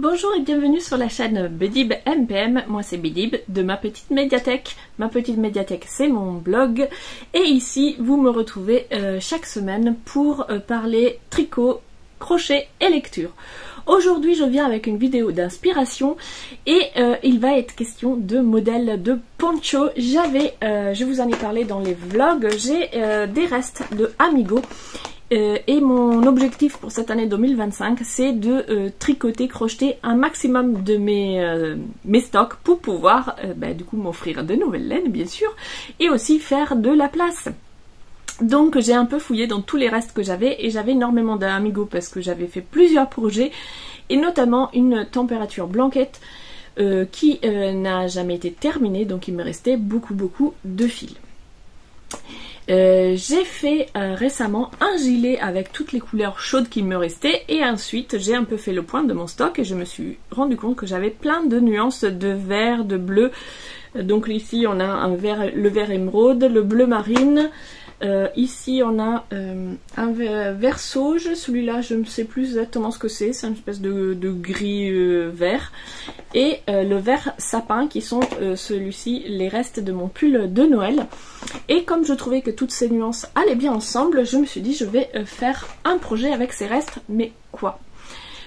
Bonjour et bienvenue sur la chaîne Bedib MPM, moi c'est Bedib de ma petite médiathèque. Ma petite médiathèque c'est mon blog et ici vous me retrouvez chaque semaine pour parler tricot, crochet et lecture. Aujourd'hui je viens avec une vidéo d'inspiration et il va être question de modèles de poncho. Je vous en ai parlé dans les vlogs, j'ai des restes de Amigo. Et mon objectif pour cette année 2025 c'est de tricoter, crocheter un maximum de mes stocks pour pouvoir du coup m'offrir de nouvelles laines bien sûr et aussi faire de la place. Donc j'ai un peu fouillé dans tous les restes que j'avais et j'avais énormément d'Amigo parce que j'avais fait plusieurs projets et notamment une température blanquette qui n'a jamais été terminée, donc il me restait beaucoup de fils. J'ai fait récemment un gilet avec toutes les couleurs chaudes qui me restaient et ensuite j'ai un peu fait le point de mon stock et je me suis rendu compte que j'avais plein de nuances de vert, de bleu. Donc ici on a le vert émeraude, le bleu marine. Ici on a un vert sauge, celui-là je ne sais plus exactement ce que c'est une espèce de gris vert. Et le vert sapin qui sont celui-ci les restes de mon pull de Noël. Et comme je trouvais que toutes ces nuances allaient bien ensemble, je me suis dit je vais faire un projet avec ces restes, mais quoi ?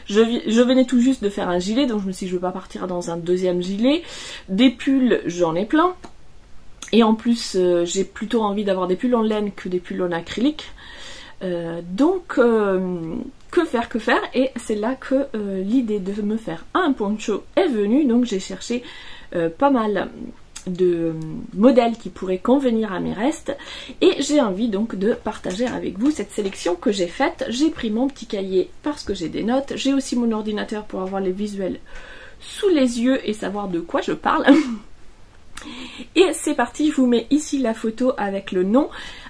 Je venais tout juste de faire un gilet, donc je me suis dit je ne vais pas partir dans un deuxième gilet. Des pulls j'en ai plein. Et en plus, j'ai plutôt envie d'avoir des pulls en laine que des pulls en acrylique. Donc, que faire? Et c'est là que l'idée de me faire un poncho est venue. Donc, j'ai cherché pas mal de modèles qui pourraient convenir à mes restes. Et j'ai envie donc de partager avec vous cette sélection que j'ai faite. J'ai pris mon petit cahier parce que j'ai des notes. J'ai aussi mon ordinateur pour avoir les visuels sous les yeux et savoir de quoi je parle. Et c'est parti, je vous mets ici la photo avec le nom.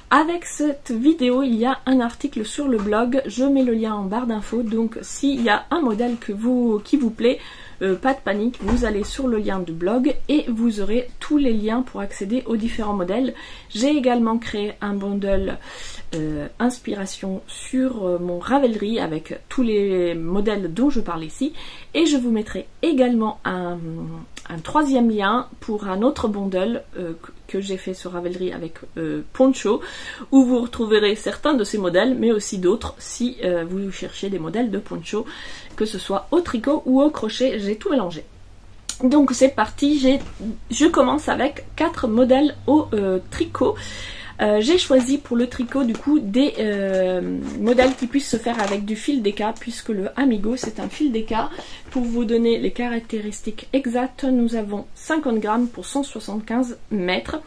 Avec cette vidéo, il y a un article sur le blog, je mets le lien en barre d'infos. Donc s'il y a un modèle qui vous plaît, pas de panique, vous allez sur le lien du blog et vous aurez tous les liens pour accéder aux différents modèles. J'ai également créé un bundle inspiration sur mon Ravelry avec tous les modèles dont je parle ici. Et je vous mettrai également un troisième lien pour un autre bundle que j'ai fait sur Ravelry avec Poncho, où vous retrouverez certains de ces modèles, mais aussi d'autres si vous cherchez des modèles de poncho, que ce soit au tricot ou au crochet, j'ai tout mélangé. Donc c'est parti, je commence avec 4 modèles au tricot. J'ai choisi pour le tricot du coup des modèles qui puissent se faire avec du fil DK, puisque le Amigo c'est un fil DK. Pour vous donner les caractéristiques exactes, nous avons 50 grammes pour 175 mètres.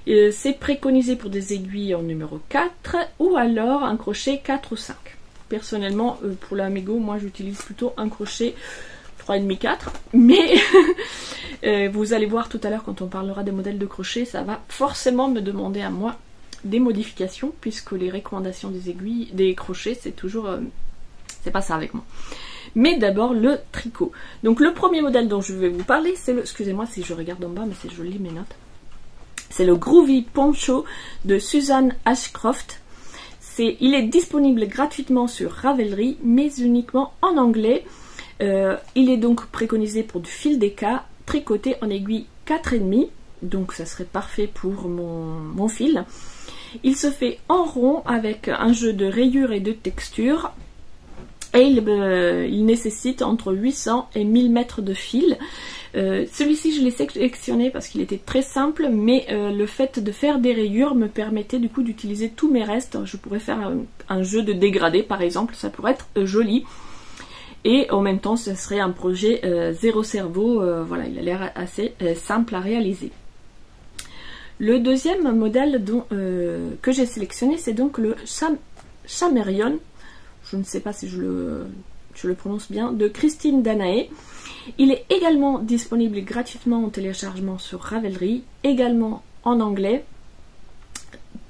C'est préconisé pour des aiguilles en numéro 4 ou alors un crochet 4 ou 5. Personnellement pour l'Amigo, moi j'utilise plutôt un crochet 3,5-4, mais vous allez voir tout à l'heure quand on parlera des modèles de crochet, ça va forcément me demander à moi des modifications, puisque les recommandations des aiguilles, des crochets, c'est toujours, c'est pas ça avec moi. Mais d'abord le tricot. Donc le premier modèle dont je vais vous parler, c'est le, excusez-moi si je regarde en bas, mais je lis mes notes. C'est le Groovy Poncho de Susan Ashcroft. Il est disponible gratuitement sur Ravelry, mais uniquement en anglais. Il est donc préconisé pour du fil DK, tricoté en aiguille 4,5, donc ça serait parfait pour mon fil. Il se fait en rond avec un jeu de rayures et de textures. Et il nécessite entre 800 et 1000 mètres de fil. Celui-ci je l'ai sélectionné parce qu'il était très simple, mais le fait de faire des rayures me permettait du coup d'utiliser tous mes restes. Je pourrais faire un jeu de dégradé par exemple, ça pourrait être joli. Et en même temps ce serait un projet zéro cerveau, voilà, il a l'air assez simple à réaliser. Le deuxième modèle que j'ai sélectionné, c'est donc le Chamerion, je ne sais pas si je le prononce bien, de Christine Danaé. Il est également disponible gratuitement en téléchargement sur Ravelry, également en anglais,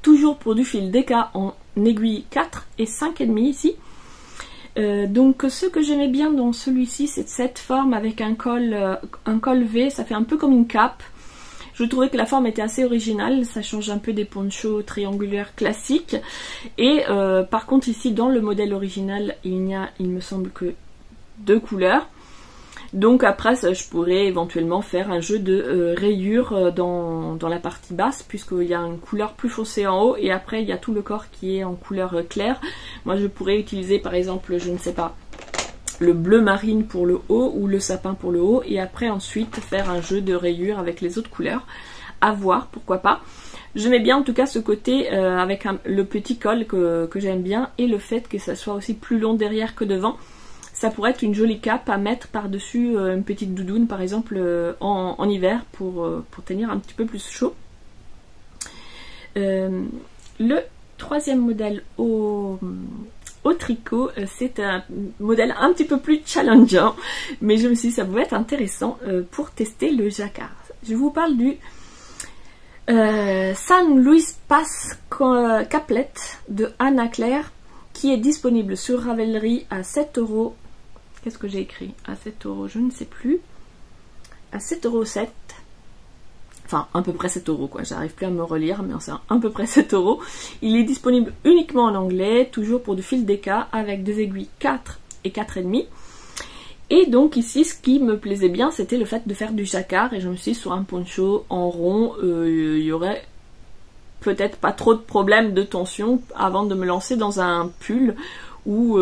toujours pour du fil DK en aiguille 4 et 5,5 ici. Donc ce que j'aimais bien dans celui-ci, c'est cette forme avec un col V, ça fait un peu comme une cape. Je trouvais que la forme était assez originale, ça change un peu des ponchos triangulaires classiques. Et par contre ici dans le modèle original, il n'y a, il me semble, que 2 couleurs. Donc après je pourrais éventuellement faire un jeu de rayures dans la partie basse, puisqu'il y a une couleur plus foncée en haut et après il y a tout le corps qui est en couleur claire. Moi je pourrais utiliser par exemple, je ne sais pas, le bleu marine pour le haut ou le sapin pour le haut, et après ensuite faire un jeu de rayures avec les autres couleurs. À voir, pourquoi pas. J'aimais bien en tout cas ce côté avec le petit col que j'aime bien, et le fait que ça soit aussi plus long derrière que devant. Ça pourrait être une jolie cape à mettre par-dessus une petite doudoune par exemple en hiver pour tenir un petit peu plus chaud. Le troisième modèle au tricot, c'est un modèle un petit peu plus challengeant, mais je me suis dit ça pouvait être intéressant pour tester le jacquard. Je vous parle du San Luis Pass Caplet de Anna Claire, qui est disponible sur Ravelry à 7 €. Qu'est-ce que j'ai écrit? À 7 €, je ne sais plus. À 7,07 €. Enfin, à peu près 7 € quoi. J'arrive plus à me relire, mais c'est à peu près 7 €. Il est disponible uniquement en anglais, toujours pour du fil DK, avec des aiguilles 4 et 4,5. Et donc ici, ce qui me plaisait bien, c'était le fait de faire du jacquard. Et je me suis dit, sur un poncho en rond, il y aurait peut-être pas trop de problèmes de tension avant de me lancer dans un pull ou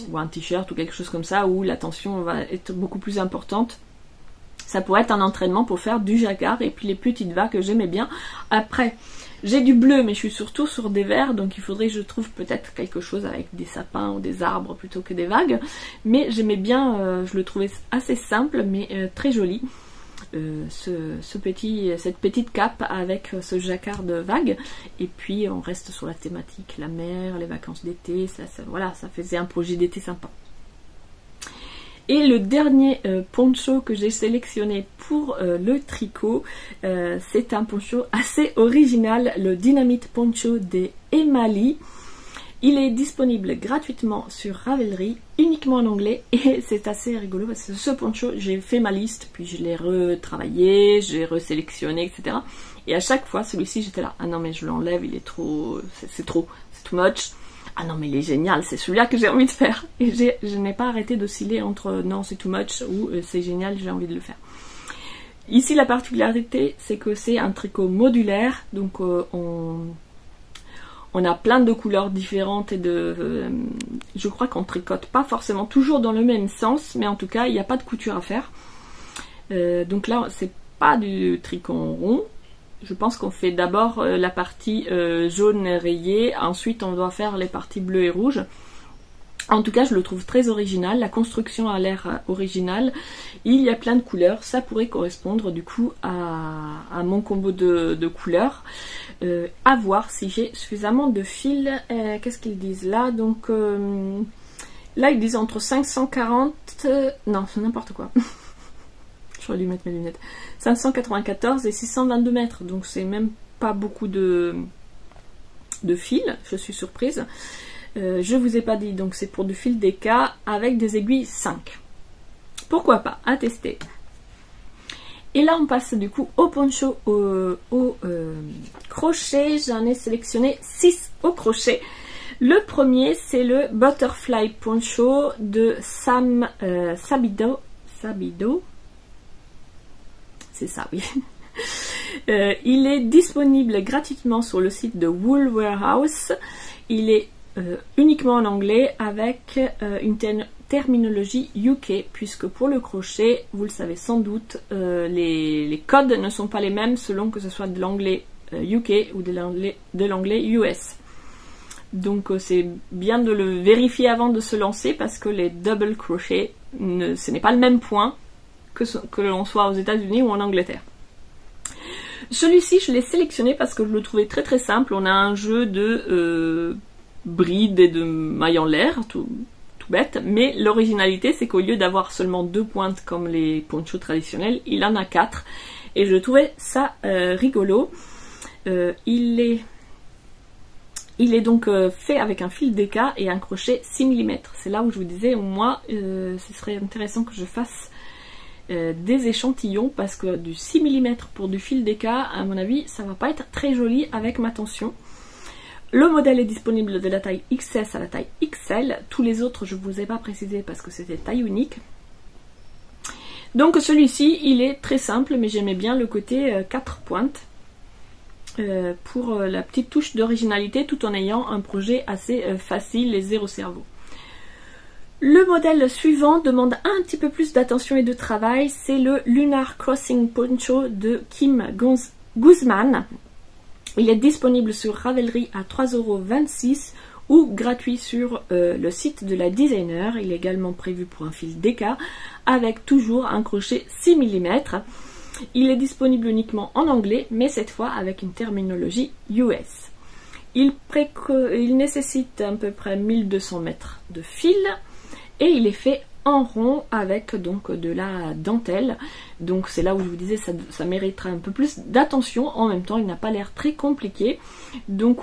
ou un t-shirt ou quelque chose comme ça, où la tension va être beaucoup plus importante. Ça pourrait être un entraînement pour faire du jacquard et puis les petites vagues, j'aimais bien. Après, j'ai du bleu, mais je suis surtout sur des verts, donc il faudrait que je trouve peut-être quelque chose avec des sapins ou des arbres plutôt que des vagues. Mais j'aimais bien, je le trouvais assez simple, mais très joli. Cette petite cape avec ce jacquard de vagues, et puis on reste sur la thématique, la mer, les vacances d'été, voilà, ça faisait un projet d'été sympa. Et le dernier poncho que j'ai sélectionné pour le tricot, c'est un poncho assez original, le Dynamite Poncho de Emali. Il est disponible gratuitement sur Ravelry, uniquement en anglais, et c'est assez rigolo parce que ce poncho, j'ai fait ma liste, puis je l'ai retravaillé, j'ai resélectionné, etc. Et à chaque fois, celui-ci, j'étais là, ah non mais je l'enlève, il est trop, c'est trop, c'est too much. Ah non mais il est génial, c'est celui-là que j'ai envie de faire. Et je n'ai pas arrêté d'osciller entre non c'est too much ou c'est génial, j'ai envie de le faire. Ici la particularité, c'est que c'est un tricot modulaire, donc on a plein de couleurs différentes et je crois qu'on tricote pas forcément toujours dans le même sens, mais en tout cas il n'y a pas de couture à faire. Donc là c'est pas du tricot en rond. Je pense qu'on fait d'abord la partie jaune rayée, ensuite on doit faire les parties bleues et rouges. En tout cas, je le trouve très original, la construction a l'air originale. Il y a plein de couleurs, ça pourrait correspondre du coup à mon combo de couleurs. À voir si j'ai suffisamment de fils. Qu'est-ce qu'ils disent là? Donc là, ils disent entre 540... non, c'est n'importe quoi. J'aurais dû mettre mes lunettes. 594 et 622 mètres, donc c'est même pas beaucoup de fil, je suis surprise. Je vous ai pas dit, donc c'est pour du fil DK avec des aiguilles 5. Pourquoi pas, à tester. Et là on passe du coup au poncho au crochet. J'en ai sélectionné 6 au crochet. Le premier c'est le Butterfly Poncho de Sabido. C'est ça, oui. Il est disponible gratuitement sur le site de Wool Warehouse. Il est uniquement en anglais avec une terminologie UK, puisque pour le crochet, vous le savez sans doute, les codes ne sont pas les mêmes selon que ce soit de l'anglais UK ou de l'anglais US. Donc c'est bien de le vérifier avant de se lancer, parce que les double crochets, ce n'est pas le même point que l'on soit aux États-Unis ou en Angleterre. Celui-ci, je l'ai sélectionné parce que je le trouvais très très simple. On a un jeu de brides et de mailles en l'air, tout bête, mais l'originalité, c'est qu'au lieu d'avoir seulement 2 pointes comme les ponchos traditionnels, il en a 4, et je trouvais ça rigolo. Il est donc fait avec un fil DK et un crochet 6 mm. C'est là où je vous disais, moi, ce serait intéressant que je fasse des échantillons, parce que du 6 mm pour du fil DK, à mon avis, ça va pas être très joli avec ma tension. Le modèle est disponible de la taille XS à la taille XL. Tous les autres, je ne vous ai pas précisé parce que c'était taille unique. Donc celui-ci, il est très simple, mais j'aimais bien le côté 4 pointes pour la petite touche d'originalité, tout en ayant un projet assez facile et zéro cerveau. Le modèle suivant demande un petit peu plus d'attention et de travail, c'est le Lunar Crossing Poncho de Kim Guzman. Il est disponible sur Ravelry à 3,26 € ou gratuit sur le site de la designer. Il est également prévu pour un fil DK avec toujours un crochet 6 mm. Il est disponible uniquement en anglais, mais cette fois avec une terminologie US. Il nécessite à peu près 1200 mètres de fil et il est fait en rond avec donc de la dentelle. Donc c'est là où je vous disais ça mériterait un peu plus d'attention. En même temps, il n'a pas l'air très compliqué. Donc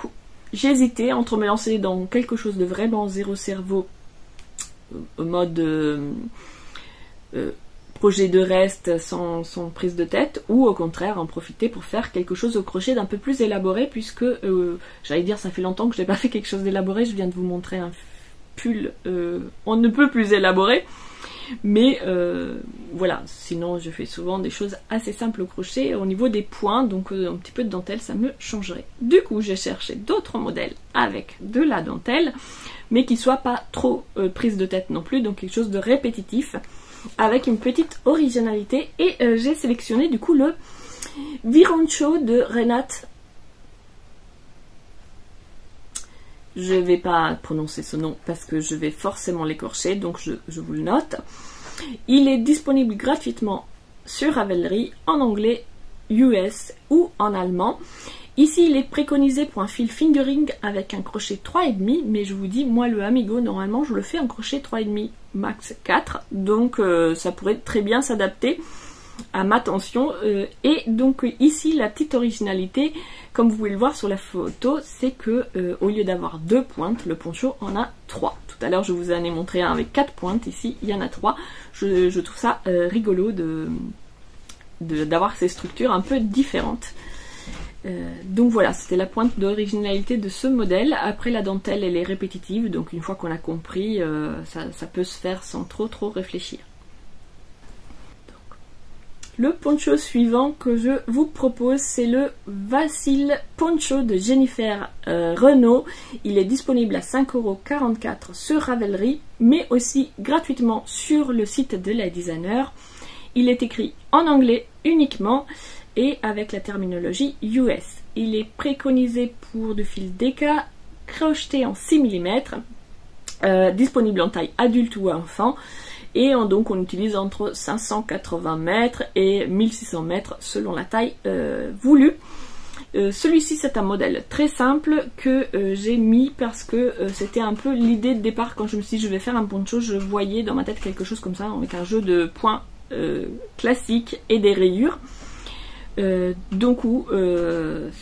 j'ai hésité entre me lancer dans quelque chose de vraiment zéro cerveau, mode projet de reste sans prise de tête, ou au contraire en profiter pour faire quelque chose au crochet d'un peu plus élaboré, puisque j'allais dire ça fait longtemps que je n'ai pas fait quelque chose d'élaboré. Je viens de vous montrer un pull on ne peut plus élaboré, mais voilà, sinon je fais souvent des choses assez simples au crochet au niveau des points, donc un petit peu de dentelle ça me changerait. Du coup j'ai cherché d'autres modèles avec de la dentelle, mais qui soient pas trop prise de tête non plus, donc quelque chose de répétitif avec une petite originalité, et j'ai sélectionné du coup le Vironcho de Renate. Je ne vais pas prononcer ce nom parce que je vais forcément l'écorcher, donc je vous le note. Il est disponible gratuitement sur Ravelry en anglais, US ou en allemand. Ici, il est préconisé pour un fil fingering avec un crochet 3,5, mais je vous dis, moi le Amigo, normalement, je le fais en crochet 3,5, max 4, donc ça pourrait très bien s'adapter à ma tension. Et donc ici, la petite originalité, comme vous pouvez le voir sur la photo, c'est que au lieu d'avoir 2 pointes, le poncho en a 3. Tout à l'heure, je vous en ai montré un avec 4 pointes, ici, il y en a 3. Je trouve ça rigolo d'avoir ces structures un peu différentes. Donc voilà, c'était la pointe d'originalité de ce modèle. Après, la dentelle elle est répétitive, donc une fois qu'on a compris, ça peut se faire sans trop réfléchir. Donc, le poncho suivant que je vous propose, c'est le Vacile Poncho de Jennifer Renaud. Il est disponible à 5,44 € sur Ravelry, mais aussi gratuitement sur le site de la designer. Il est écrit en anglais uniquement et avec la terminologie US. Il est préconisé pour du fil DK, crocheté en 6 mm, disponible en taille adulte ou enfant, et donc on utilise entre 580 mètres et 1600 mètres selon la taille voulue. Celui-ci c'est un modèle très simple que j'ai mis parce que c'était un peu l'idée de départ. Quand je me suis dit je vais faire un poncho, je voyais dans ma tête quelque chose comme ça avec un jeu de points classique et des rayures. Donc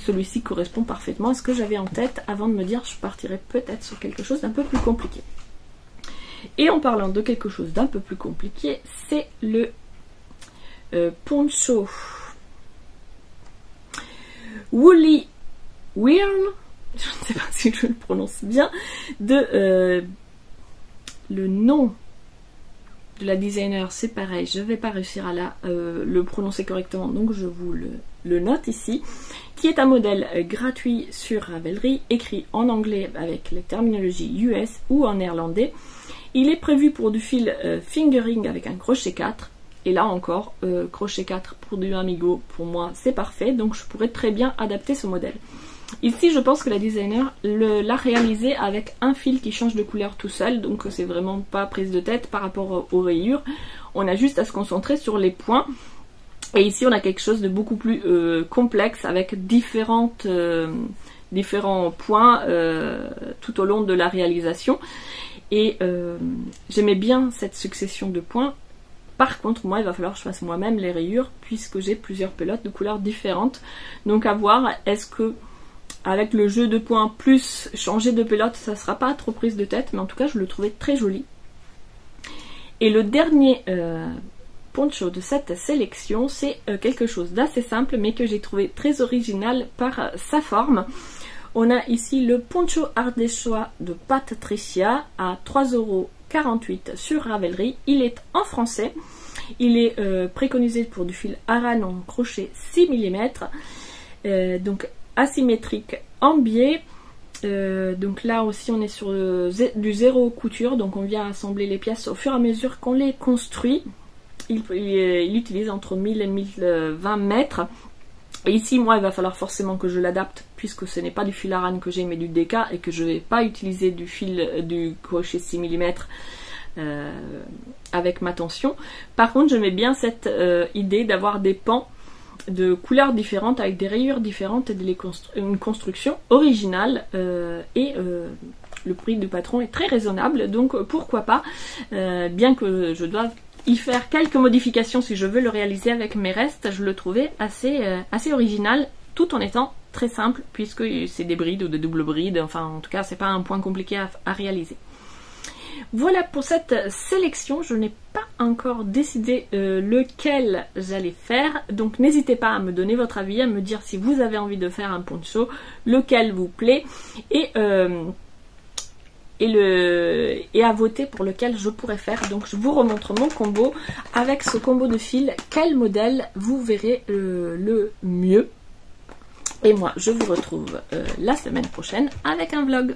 celui-ci correspond parfaitement à ce que j'avais en tête avant de me dire je partirais peut-être sur quelque chose d'un peu plus compliqué. Et en parlant de quelque chose d'un peu plus compliqué, c'est le poncho Woolly Whirl, je ne sais pas si je le prononce bien, de le nom de la designer, c'est pareil, je ne vais pas réussir à le prononcer correctement, donc je vous le note ici, qui est un modèle gratuit sur Ravelry, écrit en anglais avec les terminologies US ou en néerlandais. Il est prévu pour du fil fingering avec un crochet 4, et là encore, crochet 4 pour du Amigo, pour moi c'est parfait, donc je pourrais très bien adapter ce modèle. Ici, je pense que la designer l'a réalisé avec un fil qui change de couleur tout seul, donc c'est vraiment pas prise de tête par rapport aux rayures. On a juste à se concentrer sur les points. Et ici, on a quelque chose de beaucoup plus complexe avec différents points tout au long de la réalisation. Et j'aimais bien cette succession de points. Par contre, moi, il va falloir que je fasse moi-même les rayures puisque j'ai plusieurs pelotes de couleurs différentes. Donc à voir, est-ce que avec le jeu de points plus changer de pelote, ça sera pas trop prise de tête, mais en tout cas je le trouvais très joli. Et le dernier poncho de cette sélection, c'est quelque chose d'assez simple mais que j'ai trouvé très original par sa forme. On a ici le poncho ardéchois de Patricia à 3,48 € sur Ravelry. Il est en français. Il est préconisé pour du fil Aran en crochet 6 mm, donc asymétrique en biais. Donc là aussi on est sur du zéro couture, donc on vient assembler les pièces au fur et à mesure qu'on les construit. Il utilise entre 1000 et 1020 mètres. Et ici, moi, il va falloir forcément que je l'adapte, puisque ce n'est pas du fil Aran que j'ai, mais du DK, et que je ne vais pas utiliser du crochet 6 mm avec ma tension. Par contre, j'aimais bien cette idée d'avoir des pans de couleurs différentes, avec des rayures différentes, et une construction originale, et le prix du patron est très raisonnable, donc pourquoi pas, bien que je doive y faire quelques modifications si je veux le réaliser avec mes restes, je le trouvais assez original, tout en étant très simple, puisque c'est des brides ou de double brides, enfin en tout cas c'est pas un point compliqué à réaliser. Voilà pour cette sélection, je n'ai pas encore décidé lequel j'allais faire, donc n'hésitez pas à me donner votre avis, à me dire si vous avez envie de faire un poncho, lequel vous plaît, et à voter pour lequel je pourrais faire. Donc je vous remontre mon combo avec ce combo de fil, quel modèle vous verrez le mieux. Et moi je vous retrouve la semaine prochaine avec un vlog.